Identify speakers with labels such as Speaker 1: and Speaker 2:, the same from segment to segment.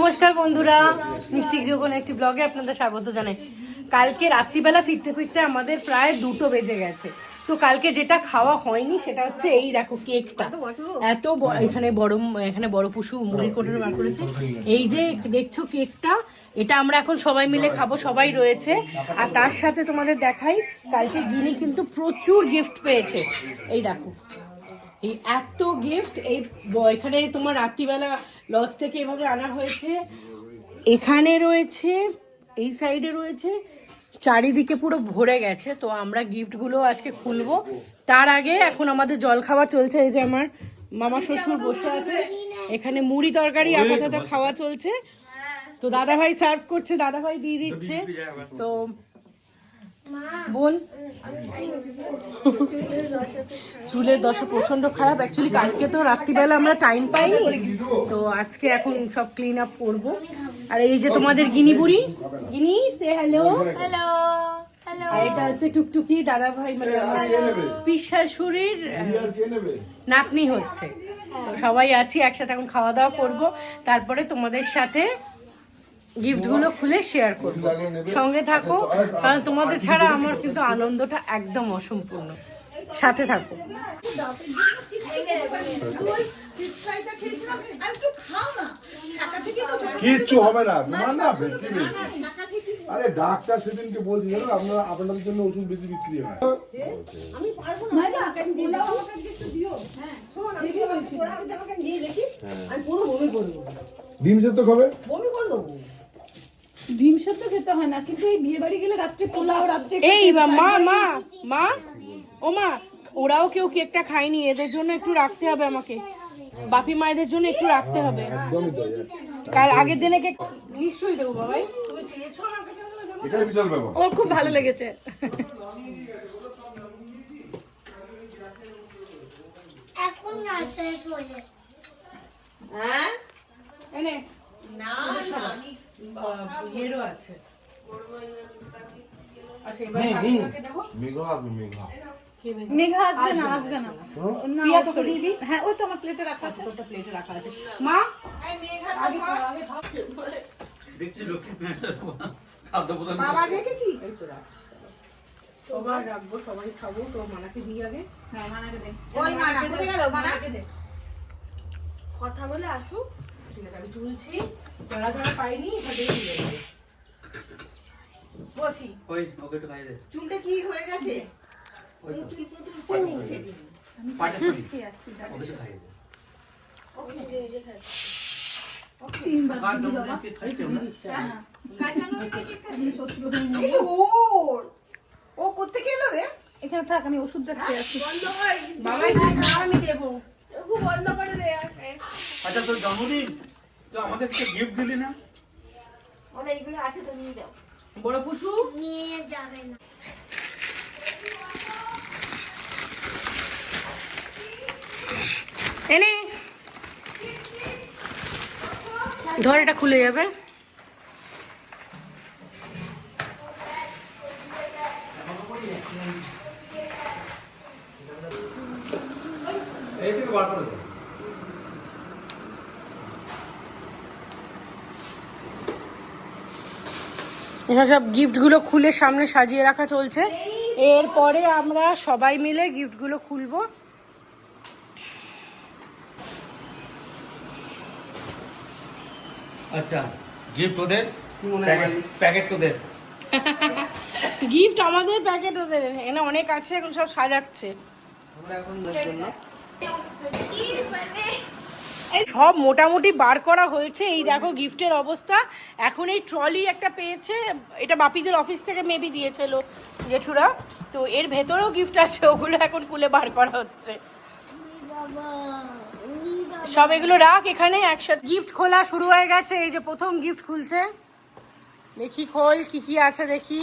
Speaker 1: নমস্কার বন্ধুরা, মিষ্টি গৃহকোণ একটি ব্লগে আপনাদের স্বাগত জানাই। কালকে রাত্রিবেলা ফিরতে ফিরতে আমাদের প্রায় 2টো বেজে গেছে। তো কালকে যেটা খাওয়া হয়নি সেটা হচ্ছে এই দেখো কেকটা। এত এখানে বড় পুষু মুড়ির কোটর বার করেছে। এই যে দেখছো কেকটা, এটা আমরা এখন সবাই মিলে খাবো, সবাই রয়েছে। আর তার সাথে তোমাদের দেখাই, কালকে গিনি কিন্তু প্রচুর গিফট পেয়েছে। এই দেখো এই এত গিফট, এখানে তোমার রাত্রিবেলা লজ থেকে এভাবে আনা হয়েছে। এখানে রয়েছে, এই সাইডে রয়েছে, চারিদিকে পুরো ভরে গেছে। তো আমরা গিফটগুলো আজকে খুলবো। তার আগে এখন আমাদের জল খাওয়া চলছে। এই যে আমার মামা শ্বশুর বসে আছে, এখানে মুড়ি তরকারি আপাতত খাওয়া চলছে। তো দাদা ভাই সার্ভ করছে, দাদা ভাই দিয়ে দিচ্ছে। তো বোন চুলের দশা প্রচন্ড খারাপ। অ্যাকচুয়ালি কালকে তো রাত্রিবেলা আমরা টাইম পাইনি, তো আজকে এখন সব ক্লিন আপ করবো। আর এই যে তোমাদের গিনি বুড়ি, গিনি সে হ্যালো।
Speaker 2: হ্যালো
Speaker 1: আর এটা হচ্ছে টুকটুকি দাদা ভাই, মানে আমার পিসশাশুড়ির নাতনি হচ্ছে। তো সবাই আছি একসাথে, এখন খাওয়া দাওয়া করবো, তারপরে তোমাদের সাথে গিফটগুলো খুলে শেয়ার করবো। সঙ্গে থাকো, কারণ তোমাদের ছাড়া আমার কিন্তু আনন্দটা একদম অসম্পূর্ণ। সাথে থাকো।
Speaker 3: কিচ্ছু হবে না তোমার, না বেশি বেশি। আরে ডাক্তার সেদিনকে বলছি জানো, আপনাদের জন্য ওষুধ বেশি বিক্রি হয়।
Speaker 4: আমি পারবো না, আমাকে দিও, আমাকে একটু দিও। হ্যাঁ শোন, আমি আমাকে দিয়ে দেখিস, আমি পুরো বমি করব।
Speaker 3: ডিম সেদ্ধ খাবে?
Speaker 4: বমি করব। ডিম সেদ্ধ খেতে হয় না, কিন্তু এই বিয়ে বাড়ি গেলে রাত্রে পোলাও, রাত্রে
Speaker 1: এই মা মা মা ও মা, ওরাও কেউ কেকটা খায়নি, এদের জন্য একটু রাখতে হবে আমাকে। বাপি মায়েদের জন্য একটু রাখতে হবে।
Speaker 3: একদমই তো।
Speaker 1: কাল আগের দিনে কেক নিশ্চয়ই দেবো বাবাই, তুমি চেয়েছো আমাকে।
Speaker 3: এটাই বিশাল ব্যাপার।
Speaker 1: ওর খুব ভালো লেগেছে।
Speaker 2: এখন না শেষ হয়ে যায়।
Speaker 4: হ্যাঁ
Speaker 1: এনে
Speaker 4: না
Speaker 1: ইয়েরও আছে। আচ্ছা এবার কাকে দেবো?
Speaker 3: মেঘা আসবে, মেঘা।
Speaker 4: মেঘা আসবে না, আসবে না।
Speaker 1: প্রিয়া তোকে দিয়ে দিই।
Speaker 4: হ্যাঁ ওই তো আমার প্লেটে রাখা আছে।
Speaker 1: তোরটা প্লেটে রাখা আছে। মা আগে খাও, আগে খাও।
Speaker 5: দেখছি লক্ষ্মী খাদ্য প্রদান
Speaker 4: বাবা দেখেছিস?
Speaker 1: এই তো রাখ। সবাই রাখবো, সবাই খাবো। তো মানাকে দিই আগে।
Speaker 4: হ্যাঁ মানাকে দে। ওই মানা কোথায় গেল? মানা
Speaker 1: মানাকে দে। কথা বলে আসুক। ঠিক আছে, আমি তুলছি। যারা যারা পাইনি এটা দিয়ে দিয়ে দেবো।
Speaker 4: বসি।
Speaker 5: ওই ওকে একটু খাইয়ে দে।
Speaker 4: চুলটা কি হয়ে গেছে?
Speaker 5: ওই তো
Speaker 4: চুল পুতুল সে নিচে দিন।
Speaker 5: পাটে শুনি ওকে একটু খাইয়ে দে।
Speaker 4: তিনবার
Speaker 5: কার
Speaker 4: দিবি
Speaker 5: দম
Speaker 4: বাবা।
Speaker 5: দিয়ে খাইতে হবে না?
Speaker 4: কাজানো দিকে খাবি শত্রু হয়ে নেই। ওর ও কোত্থেকে এলো রে? এখানে থাক, আমি ওষুধটা খেয়ে আসি। বন্ধ কর
Speaker 1: বাবাই খাওয়া আমি দেবো।
Speaker 4: ওগো, বন্ধ করে দে।
Speaker 5: আচ্ছা তোর জন্মদিন তো আমাদের কিছু গিফট দিলি না?
Speaker 4: ওরা এইগুলো আছে তো নিয়ে দাও।
Speaker 1: বড় পুষু
Speaker 2: নিয়ে যাবে না।
Speaker 1: এনে ধর, এটা খুলে যাবে।
Speaker 5: এই থেকে বার করে দে।
Speaker 1: এখানে সব গিফটগুলো খুলে সামনে সাজিয়ে রাখা চলছে। এরপরে আমরা সবাই মিলে গিফটগুলো খুলবো।
Speaker 5: আচ্ছা গিফট ওদের, প্যাকেট তোদের।
Speaker 1: গিফট আমাদের, প্যাকেট ওদের। এখানে অনেক আছে, এখন সব সাজাচ্ছে। সব মোটামুটি বার করা হয়েছে। এই দেখো গিফটের অবস্থা। এখন এই ট্রলি একটা পেয়েছে, এটা বাপিদের অফিস থেকে মেবি দিয়েছিল জেঠুরা। তো এর ভেতরেও গিফট আছে, ওগুলো এখন খুলে বার করা হচ্ছে। সব এগুলো রাখ এখানে একসাথে। গিফট খোলা শুরু হয়ে গেছে। এই যে প্রথম গিফট খুলছে, দেখি খোল কি কি আছে দেখি।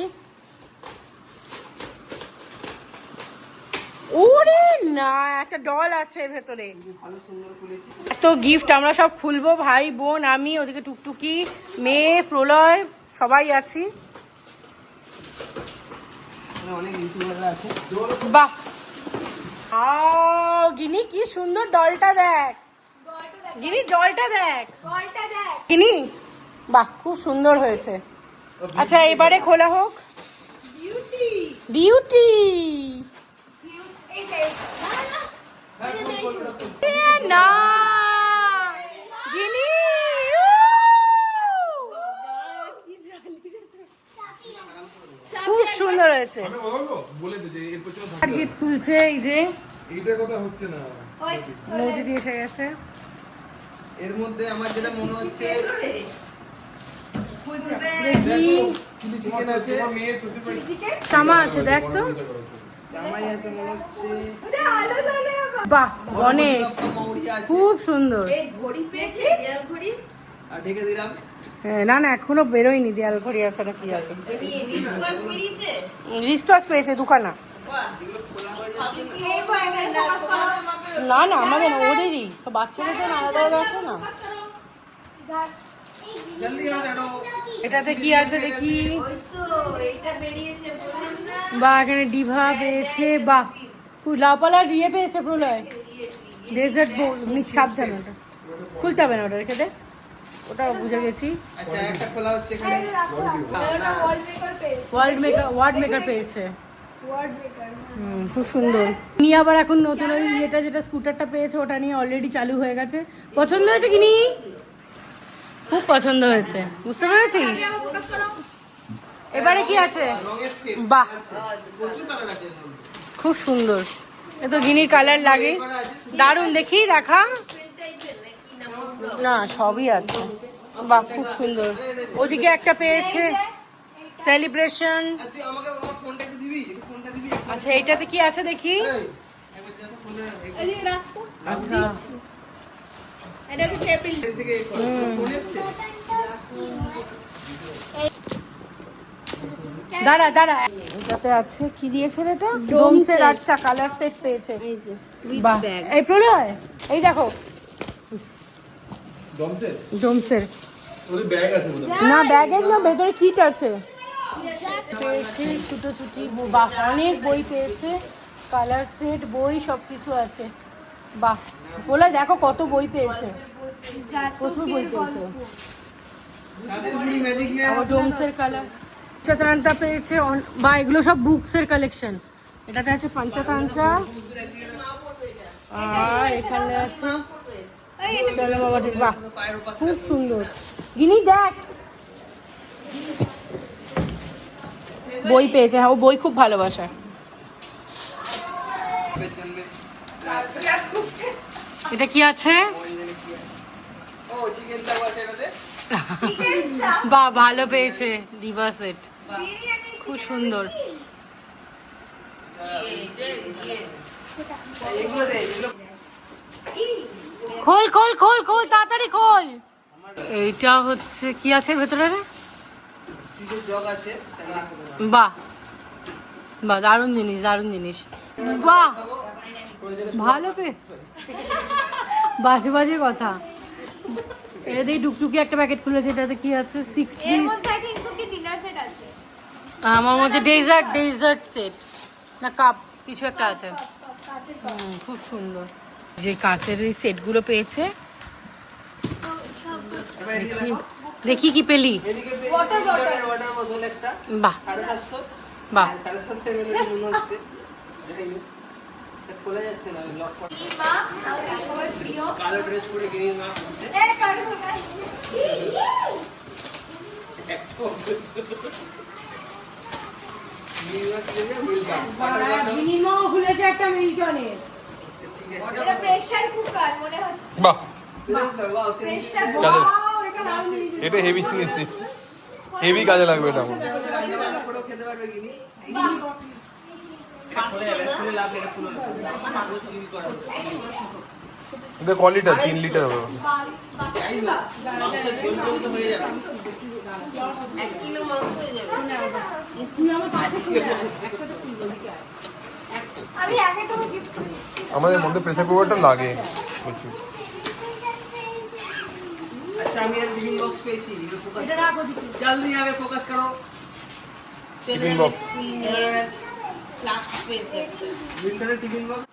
Speaker 1: ওরে না, একটা ডল আছে এর ভেতরে। তো গিফট আমরা সব খুলবো, ভাই বোন আমি, ওদিকে টুকটুকি মেয়ে প্রলয় সবাই আছি। বাহ, গিনি কি সুন্দর ডলটা দেখ, গিনি ডলটা দেখ, গিনি বাহ, খুব সুন্দর হয়েছে। আচ্ছা, এবারে খোলা হোক। বিউটি না গিনি, খুব সুন্দর হয়েছে। টার্গেট খুলছে, এই যে
Speaker 6: এইটার কথা হচ্ছে না।
Speaker 1: মোদি দিয়ে এসে গেছে।
Speaker 7: এর মধ্যে আমার যেটা মনে হচ্ছে
Speaker 1: দেখি
Speaker 7: চিলি চিকেন আছে,
Speaker 6: তোমার মেয়ের শ্বশুর বাড়ি
Speaker 1: জামা আছে, দেখ তো।
Speaker 7: জামাই আছে মনে হচ্ছে,
Speaker 1: বাহ, গণেশ
Speaker 7: মৌরি আছে,
Speaker 1: খুব সুন্দর।
Speaker 7: আর ঢেকে দিলাম।
Speaker 1: হ্যাঁ, না না এখনো বেরোয়নি দেয়াল ঘড়ি আছে না কি আছে। রিস্টওয়াচ পেয়েছে দুখানা। না না আমাদের ওদেরই তো, বাচ্চাদের তো আলাদা আলাদা আছে না।
Speaker 7: জলদি आओ দাঁড়ো।
Speaker 1: এটাতে কি আছে দেখি। বা এখানে ডিভা পেয়েছে, বাহ লাপালা দিয়ে পেয়েছে প্রলয়। ডেজার্ট সাবধান, ওটা খুলতে হবে না, ওটা রেখে দে, ওটা বুঝে গেছি।
Speaker 7: আচ্ছা একটা খোলা হচ্ছে এখানে।
Speaker 1: ওয়ার্ড মেকার পেয়েছে। খুব সুন্দর। নিয়ে আবার এখন নতুন ওই যেটা স্কুটারটা পেয়েছে, ওটা নিয়ে অলরেডি চালু হয়ে গেছে। পছন্দ হয়েছে কিনি? খুব পছন্দ হয়েছে, বুঝতে পেরেছিস। এবারে কি আছে?
Speaker 7: রঙের সেট।
Speaker 1: বাহ,
Speaker 7: প্রচুর কালার আছে এর মধ্যে।
Speaker 1: খুব সুন্দর। এ তো গিনির কালার লাগে, দারুণ। দেখি দেখা, না সবই আছে। বাহ, খুব সুন্দর। ওদিকে একটা পেয়েছে সেলিব্রেশন।
Speaker 7: আর তুই আমাকে আমার ফোনটা একটু দিবি? একটু ফোনটা দিবি?
Speaker 1: আচ্ছা, এইটাতে কি আছে দেখি।
Speaker 7: এই, একবার দেখো ফোনে
Speaker 1: আচ্ছা,
Speaker 7: এর থেকে ফোন এসছে।
Speaker 1: দাঁড়া দাঁড়া, এটাতে আছে কি দিয়েছে এটা? ডোমসের। আচ্ছা, কালার সেট পেয়েছে। বাহ, এই প্রলয় এই দেখো
Speaker 6: ডমসের
Speaker 1: ডোমসের।
Speaker 6: ওদের ব্যাগ আছে বোধহয়।
Speaker 1: না ব্যাগের না, ভেতরে কিট আছে। পেয়েছে ছুটোছুটি, বাহ অনেক বই পেয়েছে, কালার সেট বই সবকিছু আছে। বাহ, বলে দেখো কত বই পেয়েছে, প্রচুর বই পেয়েছে।
Speaker 7: তাদের গুলি ম্যাজিক নিয়ে
Speaker 1: আবার ডোমসের কালার পঞ্চতন্ত্রা পেয়েছে। বা এগুলো সব বুকসের কালেকশন। এটাতে আছে পঞ্চতন্ত্রা, আর এখানে আছে চলো বাবা ঠিক। বাহ, খুব সুন্দর। গিনি দেখ, বই পেয়েছে। হ্যাঁ, ও বই খুব ভালোবাসে। এটা কি আছে?
Speaker 7: ও চিকেন চাপ আছে এটাতে।
Speaker 1: বাহ, ভালো পেয়েছে ডিভা সেট, খুব সুন্দর।
Speaker 7: এগুলো দে, এগুলো
Speaker 1: খোল খোল খোল খোল, তাড়াতাড়ি খোল। এইটা হচ্ছে কি আছে ভেতরে রে?
Speaker 7: চিকেন জগ আছে।
Speaker 1: বাহ বাহ, দারুণ জিনিস, দারুণ জিনিস। বাহ, ভালো পে, বাজে বাজে কথা। এদের টুকটুকি একটা প্যাকেট খুলেছে, এটাতে কি আছে? 6 পিস। আমার মধ্যে ডেজার্ট সেট না কাপ কিছু একটা আছে। খুব সুন্দর। যে কাঁচের এই সেটগুলো পেয়েছে।
Speaker 7: এবার এদিকে
Speaker 1: দেখি
Speaker 7: দেখো।
Speaker 1: দেখি কি পেলি।
Speaker 7: এদিকে ওয়াটার বোতল একটা
Speaker 1: বাহ
Speaker 7: 750।
Speaker 1: বাহ,
Speaker 7: 750 ml এর মনে হচ্ছে। দেখাইনি। এটা খোলা যাচ্ছে না, লক করা। কালো ড্রেস পরে গিয়ে মা বলছে, মিলবাক থেকে মিলবাক।
Speaker 1: বিনিময় খুলেছে একটা মিল্টনের।
Speaker 7: ঠিক আছে।
Speaker 6: বাহ,
Speaker 7: বাহ, সেই
Speaker 6: কাজে এটা হেভি জিনিস, হেভি কাজে লাগবে এটা আমার।
Speaker 7: রান্না করেও খেতে পারবে কিনি। খুলে যাবে, খুলে লাভ এটা খুলে লাভ। ও চিনি করা।
Speaker 6: এটা কোয়ালিটি 3 লিটার হবে।
Speaker 7: যাই হোক, মাংসের ঝোল ঝোল তো হয়ে যাবে। 1 কিলো মাংস হয়ে যাবে।
Speaker 1: তুই আমার পাশে শুয়ে আয়।
Speaker 6: আমাদের মধ্যে প্রেসার কুকারটা লাগে প্রচুর।
Speaker 7: अच्छा আমি এর টিফিন বক্স পেয়েছি, এগুলো ফোকাস
Speaker 1: এটা রাখো দিকে।
Speaker 7: জলদি যাবে, ফোকাস করো।
Speaker 6: টিফিন বক্স
Speaker 7: মিল্টনের টিফিন বক্স।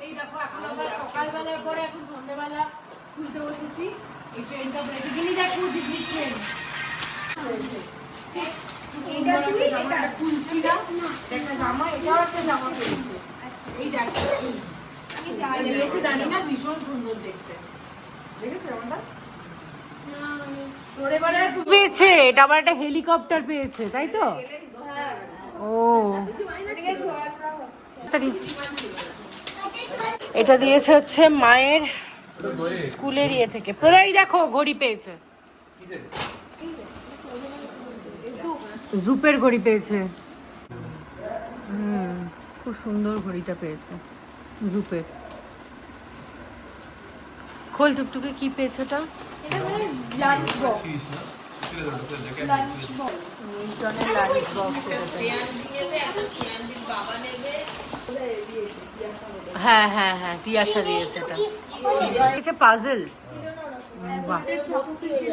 Speaker 1: এই দেখো, এখন আবার সকালবেলার পরে এখন সন্ধ্যেবেলা খুলতে বসেছি। এই ট্রেনটা বেজে গেলেই দেখো জিগলি এইটা তুই এটা খুলছি না একটা জামা, এটাও একটা জামা পেয়েছে। এই দেখো আমি দিয়েছি, জানি না, ভীষণ সুন্দর দেখতে। দেখেছো জামাটা? তোর এবারে আর পেয়েছে, এটা আবার একটা হেলিকপ্টার পেয়েছে, তাই তো? ও এটা দিয়েছে হচ্ছে মায়ের স্কুলের ইয়ে থেকে। তোরাই দেখো ঘড়ি পেয়েছে, জুপের ঘড়ি পেয়েছে। খুব সুন্দর ঘড়িটা পেয়েছে জুপের। খোল টুকটুকে, কি পেয়েছে ওটা? হ্যাঁ হ্যাঁ হ্যাঁ, তিয়াশা দিয়েছে এটা পাজল। বাহ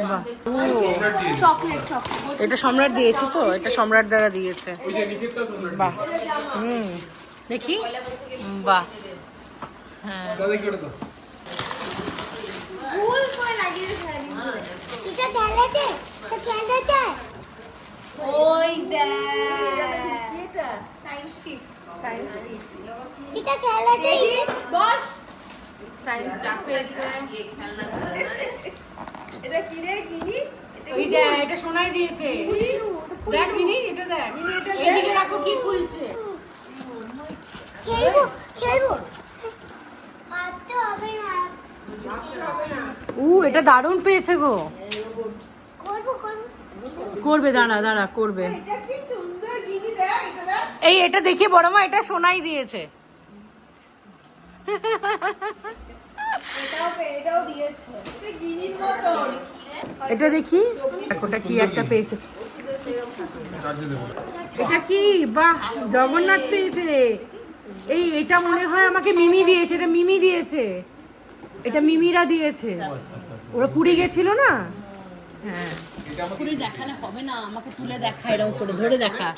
Speaker 1: বাহ, এটা সম্রাট দিয়েছে তো, এটা সম্রাট দ্বারা দিয়েছে। বাহ, দেখি, বাহ, হ্যাঁ
Speaker 2: এটা খেলেছে, তো খেলেছে।
Speaker 4: ওই দেখ
Speaker 2: এটা খেলেছে।
Speaker 4: বস
Speaker 1: সায়েন্স ডাক পেয়েছে।
Speaker 4: এটা কি রে কিনি?
Speaker 1: ওই দেখ, এটা সোনাই দিয়েছে। দেখ মিনি, এটা দেখ, এইদিকে দেখো কি খুলছে।
Speaker 2: খেলবো খেলবো। পারতে হবে না।
Speaker 1: এটা দারুণ পেয়েছে গো।
Speaker 2: করবো করবো।
Speaker 1: করবে, দাঁড়া দাঁড়া, করবে।
Speaker 4: এটা কি সুন্দর গিনি দেখ, এটা দেখ।
Speaker 1: এই এটা দেখি বড় মা, এটা সোনাই দিয়েছে।
Speaker 4: এটাও দিয়েছে। এটা গিনির মতন।
Speaker 1: এটা দেখি, ওটা কি একটা পেয়েছে। এটা কি? বাহ, জগন্নাথ পেয়েছে। এটা মনে হয় আমাকে মিমি দিয়েছে, এটা মিমি দিয়েছে, এটা মিমিরা দিয়েছে। ওরা পুরী গেছিল না? হ্যাঁ, পুরী দেখালে হবে না, আমাকে তুলে দেখা, এরকম করে ধরে দেখা।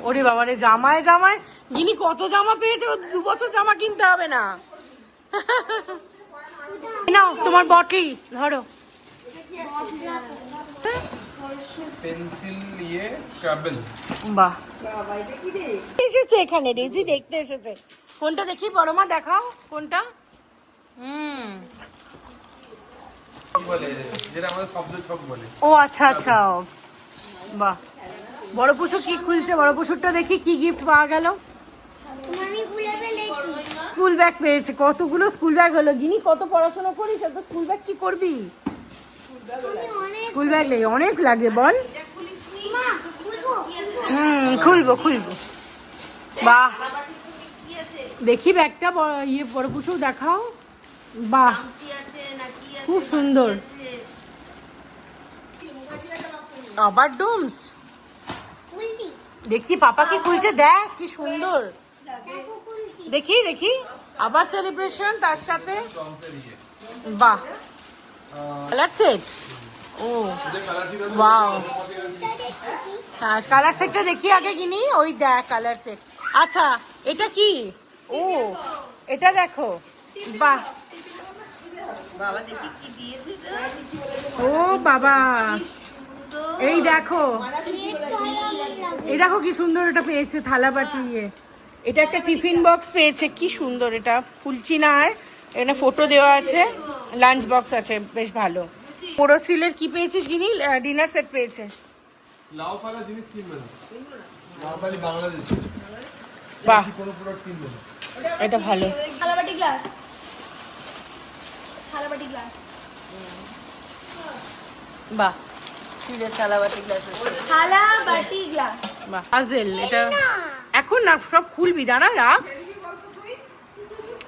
Speaker 1: ওরে বাবারে, জামায় জামায় গিনি কত জামা পেয়েছে। 2 বছর জামা কিনতে হবে না। নাও তোমার বটলি ধরো।
Speaker 6: পেন্সিল নিয়ে স্ক্রাবল।
Speaker 1: বাহ, এসেছে এখানে, রেজি দেখতে এসেছে। কোনটা দেখি বড় মা, দেখাও কোনটা।
Speaker 6: কি বলে, যেটা আমাদের শব্দ ছক বলে।
Speaker 1: ও আচ্ছা আচ্ছা, বাহ। বড় পুষু কি খুলছে, বড় পুষুরটা দেখি কি গিফট পাওয়া গেল।
Speaker 2: আমি খুলে ফেলেছি।
Speaker 1: স্কুল ব্যাগ পেয়েছে। কতগুলো স্কুল ব্যাগ হলো গিনি, কত পড়াশোনা করিস, এত স্কুল ব্যাগ কি করবি?
Speaker 2: আমি অনেক
Speaker 1: স্কুল ব্যাগ লাগে, অনেক লাগে বল।
Speaker 2: মা খুলবো।
Speaker 1: খুলবো খুলবো। বাহ, দেখি ব্যাগটা, বড় পুষু দেখাও। বাহ, খুব সুন্দর। আবার ডোমস
Speaker 2: খুললি।
Speaker 1: দেখি, পাপা কি খুলছে, দেখ কি সুন্দর।
Speaker 2: দেখো খুলছি।
Speaker 1: দেখি দেখি, আবার সেলিব্রেশন তার সাথে। বাহ, কালার সেট। ও ওয়াও, হ্যাঁ কালার সেটটা দেখি আগে কিনি। ওই দেখ কালার সেট। আচ্ছা এটা কি? ও এটা দেখো, বাহ।
Speaker 7: বাবা দেখি কি দিয়েছে এটা।
Speaker 1: ও বাবা, এই দেখো, এই দেখো কি সুন্দর এটা পেয়েছে, থালা বাটি। এটা একটা টিফিন বক্স পেয়েছে, কি সুন্দর। এটা খুলছি না আর, এখানে ফটো দেওয়া আছে, লাঞ্চ বক্স আছে, বেশ ভালো। পোরোসিলের কি পেয়েছিস গিনি? ডিনার সেট পেয়েছে।
Speaker 6: লাউ পালা জিনিস কিনবে না, লাউ পালি বাংলাদেশ।
Speaker 1: বাহ,
Speaker 6: কোনো প্রোডাক্ট কিনবে না।
Speaker 1: এটা ভালো।
Speaker 4: থালাবাটি গ্লাস, থালাবাটি গ্লাস,
Speaker 1: বাহ, স্টিলের থালা বাটি গ্লাস।
Speaker 4: থালাবাটি গ্লাস।
Speaker 1: বাহ, পাজল। এটা এখন না, সব খুলবি, দাঁড়া রাখ,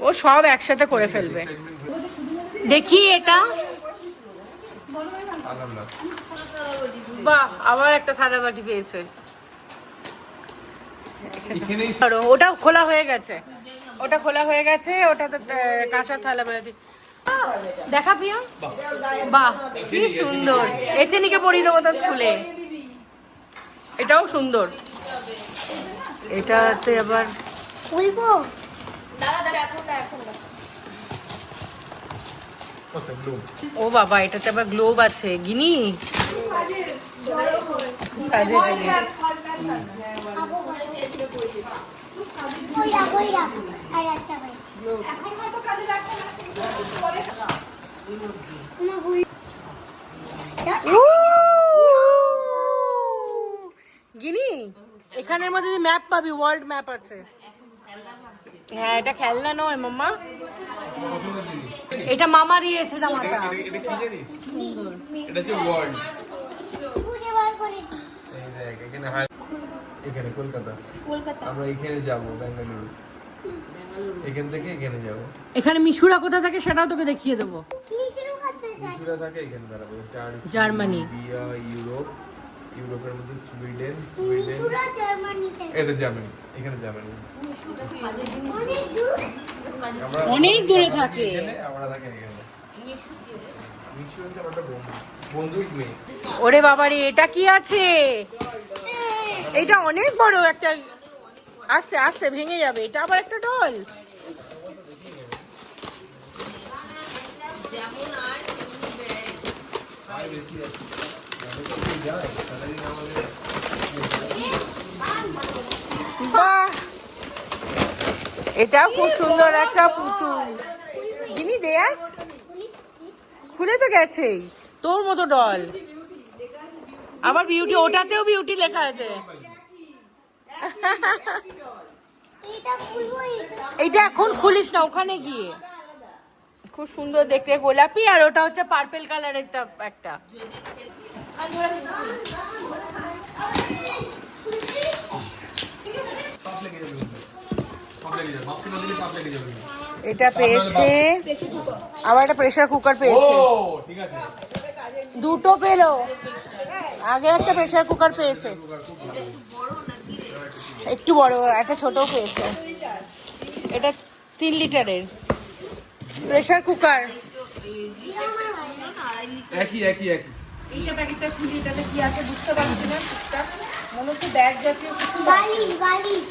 Speaker 1: ও সব একসাথে করে ফেলবে। দেখি এটা, বাহ, আবার একটা থালা বাটি পেয়েছে।
Speaker 6: এখানেই
Speaker 1: ওটা খোলা হয়ে গেছে, ওটা খোলা হয়ে গেছে, ওটা তো কাঁচা থালা বাটি। দেখা পিয়া, বাহ কি সুন্দর। এথেনিকে পড়িয়ে দেবো তো স্কুলে। এটাও সুন্দর। এটাতে আবার
Speaker 2: খুলবো।
Speaker 4: দাঁড়া দাঁড়া, এখন না, এখন না।
Speaker 1: ও বাবা, এটাতে আবার গ্লোব আছে। গিনি কাজে লাগে।
Speaker 2: খাবো বলে। ওই রাখ, ওই রাখ। আর একটা ভাই।
Speaker 4: এখন হয়তো কাজে লাগবে না, কিন্তু পরে খাবো।
Speaker 2: না, গুলি।
Speaker 1: গিনি, এখানের মধ্যে ম্যাপ পাবি, ওয়ার্ল্ড ম্যাপ আছে। হ্যাঁ, এটা খেলনা নয় মাম্মা, এটা মামা দিয়েছে জামাটা।
Speaker 6: এটা কি জানিস? এটা হচ্ছে ওয়ার্ল্ড।
Speaker 2: খুঁজে বার করেছি।
Speaker 6: এই দেখ, এখানে কলকাতা। আমরা এখানে যাব, বেঙ্গালুরু। এখান থেকে এখানে যাব।
Speaker 1: এখানে মিশুরা কোথা থাকে সেটাও তোকে দেখিয়ে দেবো।
Speaker 2: নিচেরও কাছে যাই।
Speaker 6: মিশুরা থাকে এখানে দাঁড়াবো।
Speaker 1: জার্মানি।
Speaker 6: ইউরোপ, ইউরোপের মধ্যে সুইডেন,
Speaker 2: মিশুরা জার্মানিতে।
Speaker 6: এটা জার্মানি, এখানে জার্মানি।
Speaker 2: অনেক দূর।
Speaker 6: আমরা
Speaker 1: অনেক দূরে থাকে।
Speaker 6: এখানে, আমরা থাকি এখানে। মিশু হচ্ছে আমার একটা বন্ধুর মেয়ে।
Speaker 1: ওরে বাবারে, এটা কি আছে? এটা অনেক বড় একটা, আস্তে আস্তে ভেঙে যাবে। এটা আবার একটা ডল। বাহ, এটা খুব সুন্দর একটা পুতুল। যিনি দেখ, খুলে তো গেছেই, তোর মতো ডল। আবার বিউটি, ওটাতেও বিউটি লেখা আছে।
Speaker 2: এটা খুলবো, এটা।
Speaker 1: এটা এখন খুলিস না, ওখানে গিয়ে। খুব সুন্দর দেখতে, গোলাপি, আর ওটা হচ্ছে পার্পল কালারের একটা। এটা পেয়েছে, আবার একটা প্রেসার কুকার পেয়েছে।
Speaker 6: ঠিক আছে।
Speaker 1: দুটো পেলো, আগে একটা প্রেসার কুকার পেয়েছে, একটু বড়, একটা ছোট পেয়েছে। এটা 3 লিটারের প্রেসার কুকার।
Speaker 6: একই।
Speaker 1: এইটা প্যাকেটটা খুলি, এটাতে কি আছে বুঝতে পারছি না। ঠিকঠাক মনে হচ্ছে ব্যাগ জাতীয় কিছু।
Speaker 2: বালিশ, বালিশ।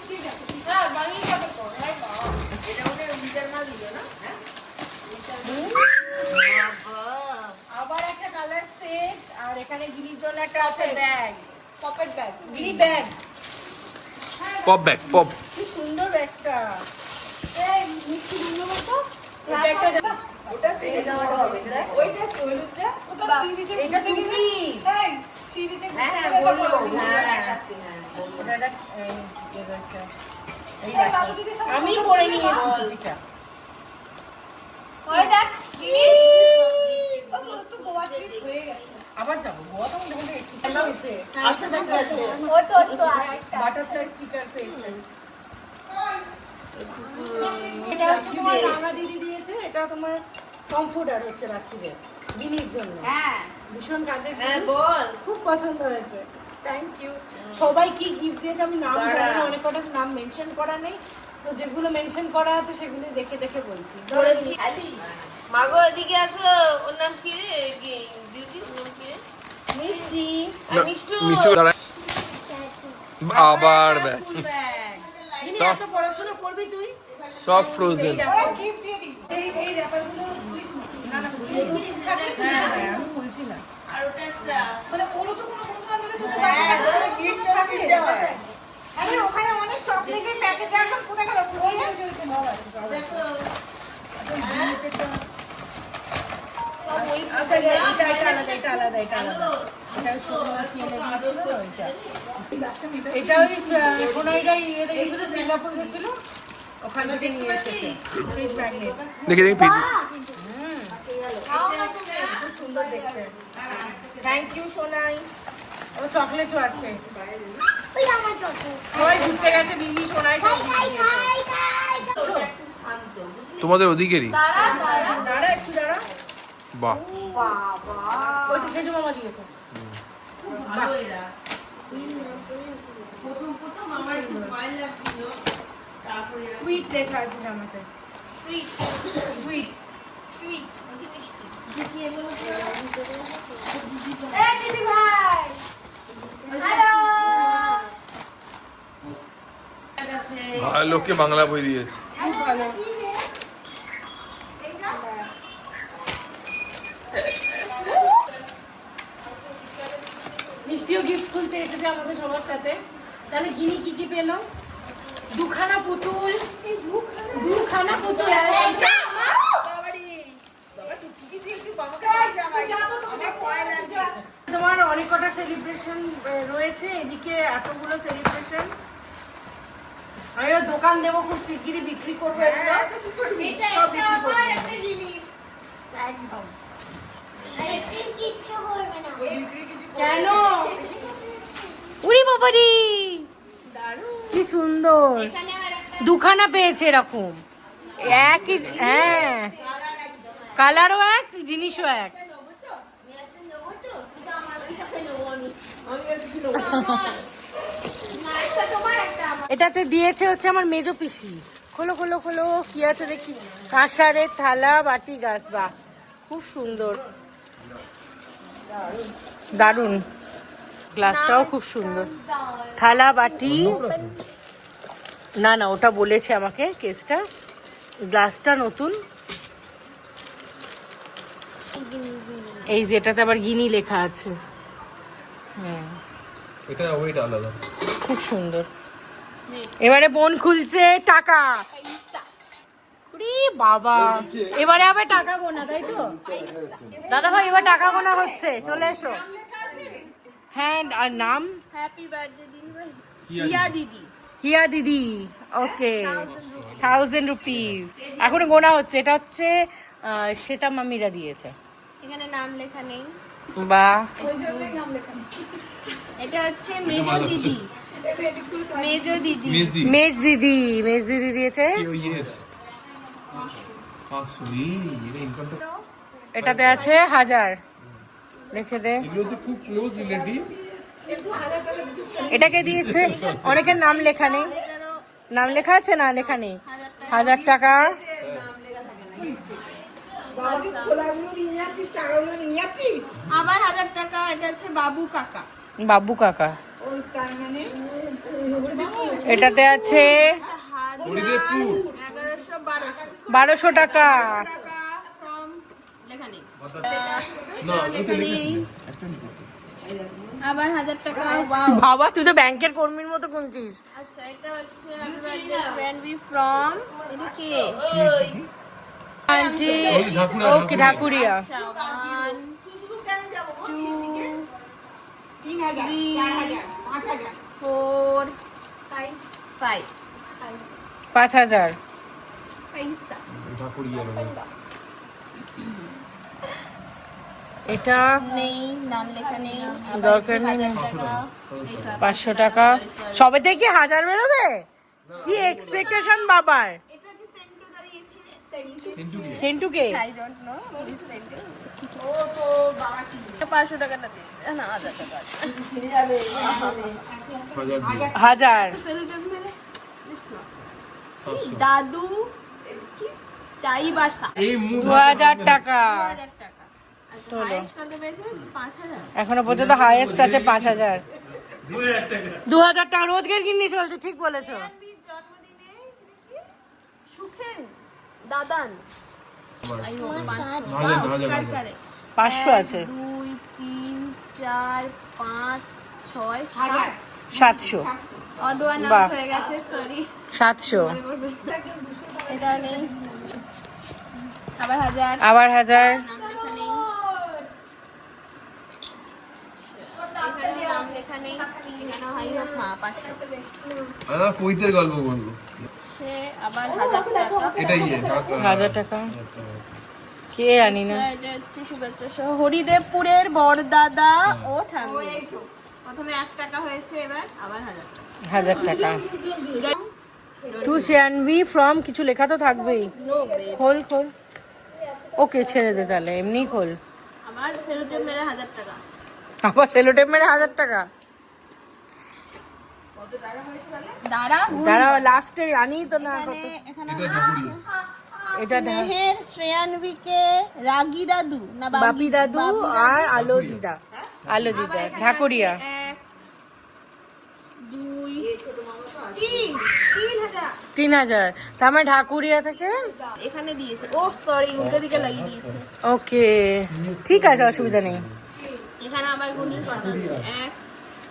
Speaker 1: আবার একটা কালার সেট, আর এখানে গিরির জন্য একটা আছে ব্যাগ, পকেট ব্যাগ, গিরি ব্যাগ।
Speaker 6: Pop bag, pop.
Speaker 1: কি সুন্দর ব্যাগটা। এই মিষ্টি গুলো মতো এটা একটা
Speaker 4: ওটা থেকে বড় হবে। ওইটা হলুদটা, ওটা সি বিচে
Speaker 1: এটা টুপি।
Speaker 4: এই সি বিচে
Speaker 1: হ্যাঁ, বললো। হ্যাঁ, এটা একটা, এই রয়েছে। এই দেখো, আমি পরে নিয়েছি টুপিটা।
Speaker 4: ওই দেখ তো গোয়া ট্রিপ হয়ে গেছে।
Speaker 1: আবার যাবো গোয়া, তো মনে হয় একটু ভালো হয়েছে।
Speaker 4: আচ্ছা ঠিক আছে।
Speaker 2: ও তো আরেকটা।
Speaker 1: বাটারফ্লাই স্টিকার পেয়েছে। এটা হচ্ছে তোমার রাঙা দিদি দিয়েছে, এটা তোমার কমফোর্টার হচ্ছে রাত্রিরে গিনির জন্য।
Speaker 4: হ্যাঁ
Speaker 1: ভীষণ কাজের
Speaker 4: হ্যাঁ
Speaker 1: জিনিস।
Speaker 4: বল।
Speaker 1: খুব পছন্দ হয়েছে, থ্যাংক ইউ। সবাই কি গিফট দিয়েছে আমি নাম জানি না, অনেক কটা নাম মেনশন করা নেই, তো যেগুলো মেনশন করা আছে সেগুলো দেখে দেখে বলছি।
Speaker 8: মাগো এদিকে আসো। ওর নাম কি রে? বিউটি, ওর নাম কি রে?
Speaker 1: মিষ্টি,
Speaker 6: মিষ্টি দাঁড়ায়। আবার ব্যাগ,
Speaker 1: ফুল ব্যাগ। গিনি,
Speaker 6: সব-
Speaker 1: এত পড়াশোনা করবি তুই?
Speaker 6: সব ফ্রোজেন।
Speaker 4: ওরা গিফট দিয়ে দিই। এই ব্যাপারগুলো প্লিজ না।
Speaker 1: হ্যাঁ, হ্যাঁ, আমি বলছি না।
Speaker 8: আর ওটা একটা
Speaker 4: মানে ওরও তো কোনো বন্ধু বান্ধবের তো হ্যাঁ গিফট থাকে। আরে ওখানে অনেক চকলেটের প্যাকেট রাখা, কোথায় গেল? ওই
Speaker 8: দেখো।
Speaker 1: আচ্ছা, এটা আলাদা, এটা আলাদা, এটা আলাদা। এটা সোনা কিনে দিয়েছিল না, ওইটা। এটা ওই সোনাইরা ইয়ে গেছিল, সিঙ্গাপুর গেছিল, ওখান থেকে নিয়ে এসেছে ফ্রিজ ম্যাগনেট।
Speaker 6: দেখে
Speaker 1: খুব সুন্দর দেখতে। Thank you Sonai. ও চকলেটও আছে।
Speaker 2: ওই আমার চকলেট।
Speaker 1: সবাই ঘুরতে গেছে, মিমি সোনাই সব
Speaker 2: খাই,
Speaker 1: ঘুরতে
Speaker 2: খাই, খাই,
Speaker 1: গেছে।
Speaker 2: খাই।
Speaker 8: একটু শান্ত, বুঝলি?
Speaker 6: তোমাদের ওদিকেরই।
Speaker 1: দাঁড়া একটু দাঁড়া।
Speaker 6: বাহ,
Speaker 1: ওইটা সেজো মামা দিয়েছে।
Speaker 8: ভালো এরা। প্রথম আমার একটু ভয় লাগছিল, তারপরে
Speaker 1: সুইট লেখা আছে জামাতে। Sweet, sweet.
Speaker 2: এই দিদি ভাই। হ্যালো।
Speaker 8: গেছে।
Speaker 6: ভালো লোককে বাংলা বই দিয়েছে।
Speaker 1: খুব ভালো। খুলতে এসেছে আমাদের সবার সাথে। তাহলে গিনি কি কি পেলো? দুখানা পুতুল, দুখানা পুতুল। তোমার অনেক কটা সেলিব্রেশন রয়েছে, এদিকে এতগুলো সেলিব্রেশন। আমিও দোকান দেবো খুব শিগগিরই, বিক্রি করবো এগুলো। সব বিক্রি করবো। একদম।
Speaker 2: কিচ্ছু করবে না।
Speaker 1: কেন? উরি বাবারি, কি সুন্দর। দুখানা পেয়েছে এরকম একই, হ্যাঁ কালারও এক, জিনিসও এক। এটাতে দিয়েছে হচ্ছে আমার মেজো পিসি। খোলো খোলো খোলো, কি আছে দেখি। কাঁসারের থালা বাটি গাছ, বাহ খুব সুন্দর, দারুন। গ্লাসটাও খুব সুন্দর, থালা বাটি। না না, ওটা বলেছে আমাকে কেসটা। গ্লাসটা নতুন, এই যেটাতে আবার গিনি লেখা আছে। হ্যাঁ,
Speaker 6: এটা ওয়েট আলাদা,
Speaker 1: খুব সুন্দর। এবারে বোন খুলছে টাকা। উরি বাবা, এবারে আবার টাকা গোনা, তাই তো দাদা ভাই? এবার টাকা গোনা হচ্ছে, চলে এসো। হ্যাঁ, আর নাম?
Speaker 8: হ্যাপি বার্থডে দিদি ভাই। হিয়া দিদি।
Speaker 1: হিয়া দিদি, ওকে। 1000 রুপিস এখনো গোনা হচ্ছে। এটা হচ্ছে শ্বেতা মামিরা দিয়েছে।
Speaker 8: এখানে নাম লেখা নেই।
Speaker 1: বা
Speaker 8: এটা হচ্ছে মেজো দিদি। মেজো দিদি।
Speaker 1: মেজ দিদি, মেজ দিদি দিয়েছে।
Speaker 6: কি ওই এর 500 এর ইনকামটা।
Speaker 1: এটাতে আছে 1000, লিখে দে।
Speaker 6: এগুলো হচ্ছে খুব ক্লোজ রিলেটিভ।
Speaker 1: এটাকে দিয়েছে, অনেকের নাম লেখা নেই। নাম লেখা আছে না? লেখা নেই। 1000 টাকা।
Speaker 8: আবার 1000 টাকা। এটা হচ্ছে বাবু কাকা।
Speaker 1: বাবু কাকা। এটাতে আছে 1200 টাকা।
Speaker 8: from লেখা নেই।
Speaker 6: না, এটা লিখেছি।
Speaker 8: আবার 1000 টাকা। ওয়াও।
Speaker 1: বাবা, তুই তো ব্যাংকের কর্মীর মতো গুনছিস।
Speaker 8: আচ্ছা, এটা হচ্ছে হ্যাপি বার্থডে ফ্রেন্ডলি ফ্রম এটা কে?
Speaker 1: আন্টি,
Speaker 6: ওই ঢাকুরিয়া,
Speaker 1: ওকে ঢাকুরিয়া।
Speaker 8: আচ্ছা, 1 2 3 4 5
Speaker 1: 5000
Speaker 8: পয়সা।
Speaker 6: ঢাকুরিয়া
Speaker 1: এটা
Speaker 8: নেই, নাম লেখা নেই।
Speaker 1: দরকার নেই।
Speaker 8: 1000 টাকা।
Speaker 1: 500 টাকা। সবে থেকে 1000 বেরোবে? কি এক্সপেকটেশন বাবার।
Speaker 8: এটা যে সেন্টু দাঁড়িয়েছে।
Speaker 1: সেন্টুকে
Speaker 8: I don't know. This Sentu. ও তো বাবা ছিল। 500 টাকাটা দিয়েছে। না, 1000 টাকা আছে। ছিড়ে যাবে।
Speaker 1: 1000।
Speaker 8: সেলুটেপ মেরে দিস না। দাদু কি চাই বাসা।
Speaker 6: এই মুখ
Speaker 1: 2000 টাকা।
Speaker 8: 2000 টাকা। আচ্ছা, হাইস্ট কত পেয়েছে? 5000।
Speaker 1: এখনো পর্যন্ত হাইয়েস্ট আছে 5000। 2000 টাকা রোজগার কিন্নি চলছে, ঠিক বলেছো।
Speaker 8: জন্মদিনে দেখি সুখেন দাদান। আই হোপ 500
Speaker 1: 500 আছে।
Speaker 8: 2 3 4 5 6
Speaker 1: 700।
Speaker 8: অড ওয়ান
Speaker 1: বাহ।
Speaker 8: আউট হয়ে গেছে, সরি।
Speaker 1: 700।
Speaker 8: এটা নেই। আবার 1000।
Speaker 1: আবার 1000।
Speaker 8: নাম লেখা নেই। এখানে নাম লেখা নেই। এখানে হাই হোক 500।
Speaker 6: আমার পৈতের গল্প বলবো।
Speaker 8: সে আবার 1000 টাকা।
Speaker 6: এটাই
Speaker 1: 1000 টাকা। কে জানি না।
Speaker 8: এটা হচ্ছে শুভেচ্ছা সহ হরিদেবপুরের বড়দাদা ও ঠাকুর। প্রথমে 1 টাকা হয়েছে, এবার আবার 1000 টাকা।
Speaker 1: 1000 টাকা। টু শিয়ানভি ফ্রম কিছু লেখা তো থাকবেই। খোল খোল। ওকে, ছেড়ে দে তাহলে, এমনি খোল।
Speaker 8: আমার সেলুটেপ মেরে 1000 টাকা।
Speaker 1: আবার সেলোটেপ মেরে 1000 টাকা।
Speaker 8: দাঁড়া,
Speaker 1: দাঁড়াও, লাস্টে আনি তো না।
Speaker 8: এখানে
Speaker 6: এটা ঢাকুরিয়া।
Speaker 1: এটা
Speaker 8: স্নেহের শ্রেয়ানবিকে রাগি দাদু না
Speaker 1: বাপি দাদু আর আলো দিদা। আলো দিদা, ঢাকুরিয়া।
Speaker 8: 1 2 3 3000
Speaker 1: 3000। তার মানে ঢাকুরিয়া থেকে।
Speaker 8: এখানে দিয়েছে। ও সরি, উল্টো দিকে লাগিয়ে দিয়েছে।
Speaker 1: ওকে, ঠিক আছে, অসুবিধা নেই।
Speaker 8: এখানে আবার গুনি কত আছে? 1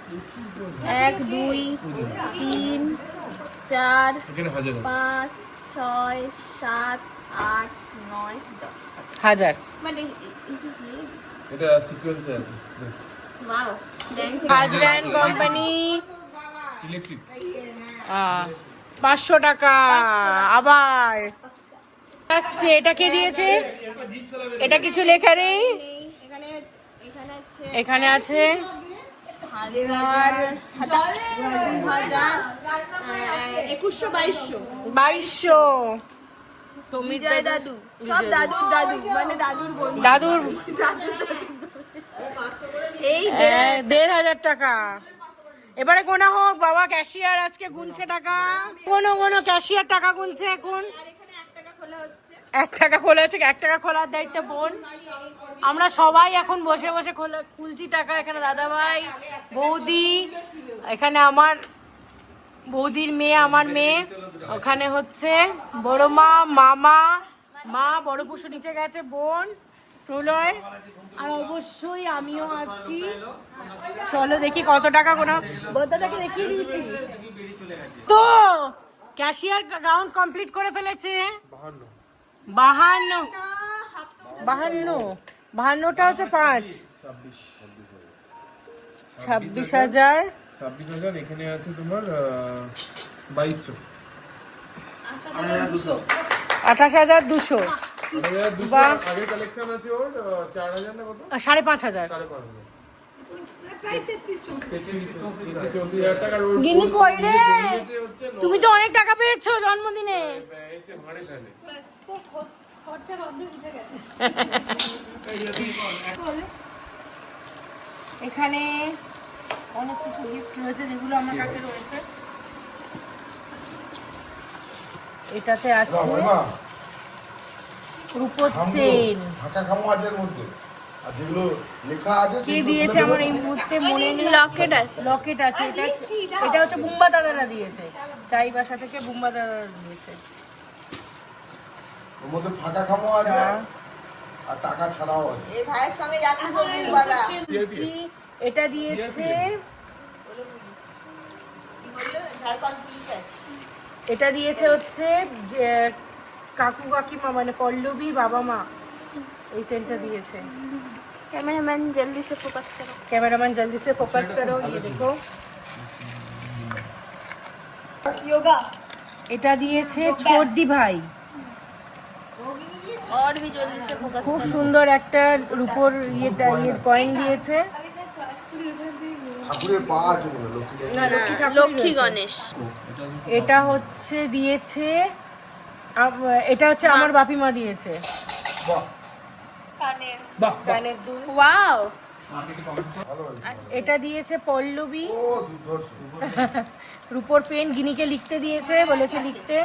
Speaker 8: 1 2 3 4
Speaker 6: এখানে 1000
Speaker 8: 5 6 7 8 9 10
Speaker 1: হাজার।
Speaker 8: বাট ইট ইজ
Speaker 6: এটা সিকোয়েন্সে আছে
Speaker 8: ওয়াও থ্যাংক ইউ
Speaker 1: হাজরান কোম্পানি
Speaker 6: ইলেকট্রিক
Speaker 1: 500 টাকা আবার আসছে। এটা কে দিয়েছে? এটা কিছু লেখা নেই,
Speaker 8: এখানে এখানে আছে
Speaker 1: এখানে আছে 2200। তুমি
Speaker 8: বিজয় দাদু সব দাদুর দাদু মানে দাদুর বন্ধু
Speaker 1: দাদুর
Speaker 8: এই
Speaker 1: 1500 টাকা। এবারে গোনা হোক বাবা, ক্যাশিয়ার আজকে গুনছে টাকা। কোনো ক্যাশিয়ার টাকা গুনছে এখন।
Speaker 8: আর এখানে 1 টাকা খোলা হচ্ছে
Speaker 1: 1 টাকা খোলা আছে, 1 টাকা খোলার দায়িত্ব বোন। আমরা সবাই এখন বসে বসে খুলছি টাকা। এখানে দাদা ভাই, বৌদি, এখানে আমার বৌদির মেয়ে, আমার মেয়ে, ওখানে হচ্ছে বড় মা, মামা, মা, বড় পুষু নিচে গেছে, বোন, প্রলয়, আর অবশ্যই আমিও আছি। চলো দেখি কত টাকা গোনা। বদাটাকে দেখিয়ে দিয়েছি তো, ক্যাশিয়ার কাউন্ট কমপ্লিট করে ফেলেছে। 52টা হচ্ছে 5 26,000।
Speaker 6: 26,000 এখানে আছে তোমার 2200
Speaker 1: 28,200।
Speaker 6: 2200
Speaker 1: বাহ।
Speaker 6: আগের কালেকশন আছে ওর 4000 না কত
Speaker 1: 5,500।
Speaker 6: 5,500 34,000 টাকার ওর
Speaker 1: গিনি কই রে?
Speaker 6: হচ্ছে
Speaker 1: তুমি তো অনেক টাকা পেয়েছো জন্মদিনে।
Speaker 6: এতে ভাড়ে ফেলে
Speaker 1: এখানে অনেক কিছু গিফট রয়েছে যেগুলো আমার কাছে রয়েছে। এটাতে আছে রূপোর চেন।
Speaker 3: ফাঁকা খামো আছে এর মধ্যে, আর যেগুলো লেখা আছে
Speaker 1: কে দিয়েছে আমার এই মুহূর্তে মনে নেই। লকেট আছে, লকেট আছে। এটা হচ্ছে বুম্বা দাদারা দিয়েছে, চাইবাসা থেকে বুম্বা দাদারা দিয়েছে।
Speaker 3: ওর মধ্যে ফাঁকা খামো আছে আর টাকা ছাড়াও আছে।
Speaker 4: এই ভাইয়ের সঙ্গে যাকে বলি বলা
Speaker 1: এটা দিয়েছে, এটা দিয়েছে হচ্ছে যে কাকু কাকিমা মানে পল্লবী বাবা মা, এই চেনটা দিয়েছে।
Speaker 8: कैमरामैन जल्दी से फोकस करो
Speaker 1: कैमरामैन जल्दी से फोकस करो, ये देखो। এটা দিয়েছে ছোটদি ভাই।
Speaker 8: और भी जल्दी से फोकस
Speaker 1: খুব সুন্দর একটা রূপোর কয়েন দিয়েছে।
Speaker 3: ঠাকুরের পা আছে মনে হয়, লক্ষ্মী
Speaker 1: না, লক্ষ্মী ঠাকুরই
Speaker 8: লক্ষ্মী
Speaker 1: রয়েছে।
Speaker 8: গণেশ
Speaker 1: এটা হচ্ছে দিয়েছে এটা হচ্ছে আমার বাপিমা দিয়েছে।
Speaker 3: বাহ
Speaker 6: বাহ
Speaker 1: কানের দুল।
Speaker 8: ওয়াও
Speaker 3: ভালো হয়েছে।
Speaker 1: এটা দিয়েছে পল্লবী
Speaker 3: ও দুর্ধর্ষ।
Speaker 1: রূপোর পেন। গিনিকে লিখতে দিয়েছে, বলেছে লিখতে।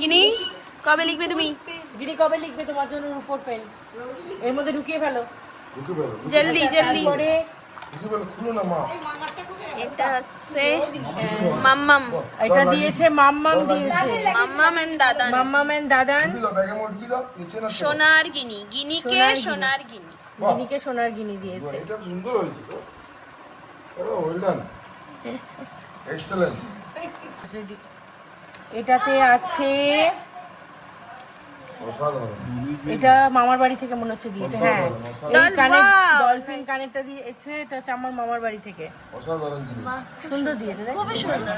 Speaker 8: গিনি কবে লিখবে তুমি
Speaker 1: গিনি কবে লিখবে তোমার জন্য রূপোর পেন? এর মধ্যে ঢুকিয়ে ফেলো
Speaker 3: ঢুকে ফেলো,
Speaker 8: জলদি জলদি
Speaker 1: তারপরে
Speaker 3: ঢুকে ফেলো, খুলো না মা।
Speaker 8: এটা হচ্ছে মাম্মাম
Speaker 1: এটা দিয়েছে মাম্মাম দিয়েছে,
Speaker 8: মাম্মাম এন্ড দাদান
Speaker 1: মাম্মাম এন্ড দাদান।
Speaker 3: ঢুকে দাও, ব্যাগের মধ্যে ঢুকে দাও, নিচে না
Speaker 8: সোনার গিনি গিনিকে সোনার গিনি
Speaker 3: বাহ,
Speaker 1: গিনিকে সোনার গিনি দিয়েছে।
Speaker 3: এটা সুন্দর হয়েছে তো। Well done, excellent.
Speaker 1: এটাতে আছে,
Speaker 3: অসাধারণ।
Speaker 1: এটা মামার বাড়ি থেকে মনে হচ্ছে দিয়েছে। হ্যাঁ, এই কানের ডলফিন কানেরটা দিয়েছে, এটা হচ্ছে আমার মামার বাড়ি থেকে।
Speaker 3: অসাধারণ জিনিস।
Speaker 1: সুন্দর দিয়েছে, খুবই সুন্দর,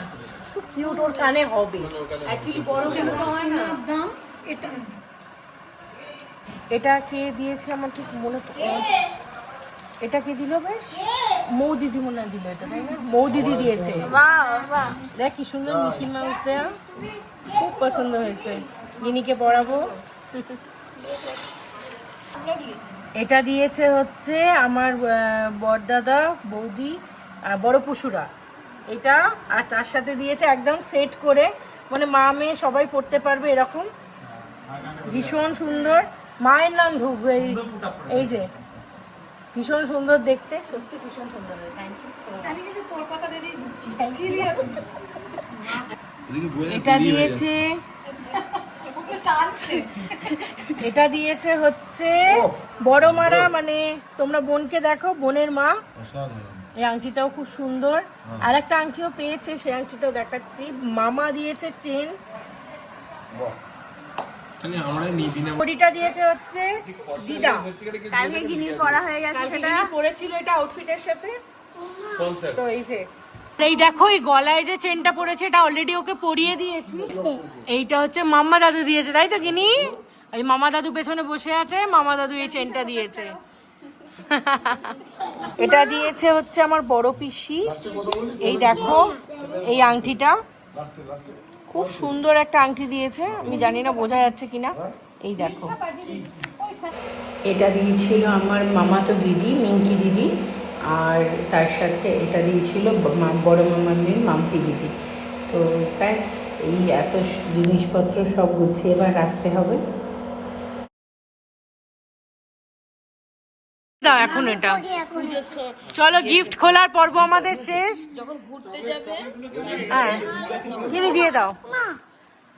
Speaker 1: খুব কিউট। ওর কানে হবে অ্যাকচুয়ালি, বড় গুলো তো হয় না। এটা কে দিয়েছে আমার ঠিক মনে এটা কে দিল বেশ? মৌ দিদি মনে হয় দিল এটা, তাই না? মৌ দিদি দিয়েছে।
Speaker 8: বাহ বাহ
Speaker 1: দেখ কি সুন্দর মিকি মাউস দেয়া, খুব পছন্দ হয়েছে। গিনিকে পড়াবো। এটা দিয়েছে হচ্ছে আমার বড়দাদা, বৌদি আর বড় পুষুরা এটা। আর তার সাথে দিয়েছে একদম সেট করে, মানে মা মেয়ে সবাই পড়তে পারবে এরকম। ভীষণ সুন্দর। মায়ের নাম ঢুকবে এই যে, ভীষণ সুন্দর দেখতে, সত্যি ভীষণ সুন্দর। Thank you so much.
Speaker 4: আমি কিন্তু তোর কথা ভেবেই দিচ্ছি
Speaker 1: এটা দিয়েছে,
Speaker 4: ওকে টানছে
Speaker 1: এটা দিয়েছে হচ্ছে বড় মারা, মানে তোমরা বোনকে দেখো, বোনের মা।
Speaker 3: অসাধারণ।
Speaker 1: এই আংটিটাও খুব সুন্দর। আর একটা আংটিও পেয়েছে, সেই আংটিটাও দেখাচ্ছি। মামা দিয়েছে চেন,
Speaker 6: আমরাই নিবি না।
Speaker 1: ঘড়িটা দিয়েছে হচ্ছে দিদা।
Speaker 8: কালকে গিনি পরা হয়ে গেছে
Speaker 1: কালকে
Speaker 8: সেটা।
Speaker 1: দিদি পরেছিল এটা আউটফিটের সাথে।
Speaker 6: স্পন্সর।
Speaker 1: তো এই যে এই দেখো, এই গলায় যে চেনটা পরেছে এটা অলরেডি ওকে পরিয়ে দিয়েছি। এইটা হচ্ছে মাম্মা দাদু দিয়েছে, তাই তো গিনি? এই মামা দাদু পেছনে বসে আছে, মামা দাদু এই চেনটা দিয়েছে। এটা দিয়েছে হচ্ছে আমার বড় পিসি। এই দেখো এই আংটিটা, খুব সুন্দর একটা আংটি দিয়েছে, আমি জানি না বোঝা যাচ্ছে কিনা। এই দেখো, এটা দিয়েছিল আমার মামাতো দিদি, মিঙ্কি দিদি। আর তার সাথে এটা দিয়েছিল বড় মামার মেয়ে মাম্পি দিদি। তো ব্যাস, এই এত জিনিসপত্র সব গুছিয়ে এবার রাখতে হবে। দাও এখন এটা, চলো গিফট খোলার পর্ব আমাদের শেষ।
Speaker 8: যখন ঘুরতে যাবে
Speaker 1: হ্যাঁ, কিনে দিয়ে দাও।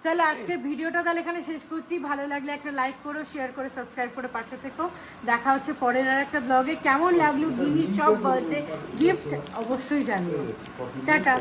Speaker 1: চলো আজকের ভিডিওটা তাহলে এখানে শেষ করছি। ভালো লাগলে একটা লাইক করো, শেয়ার করে, সাবস্ক্রাইব করে পাশে থেকো। দেখা হচ্ছে পরের আর একটা ব্লগে। কেমন লাগলো গিনির সব বার্থডে গিফট অবশ্যই জানিও। টাটা।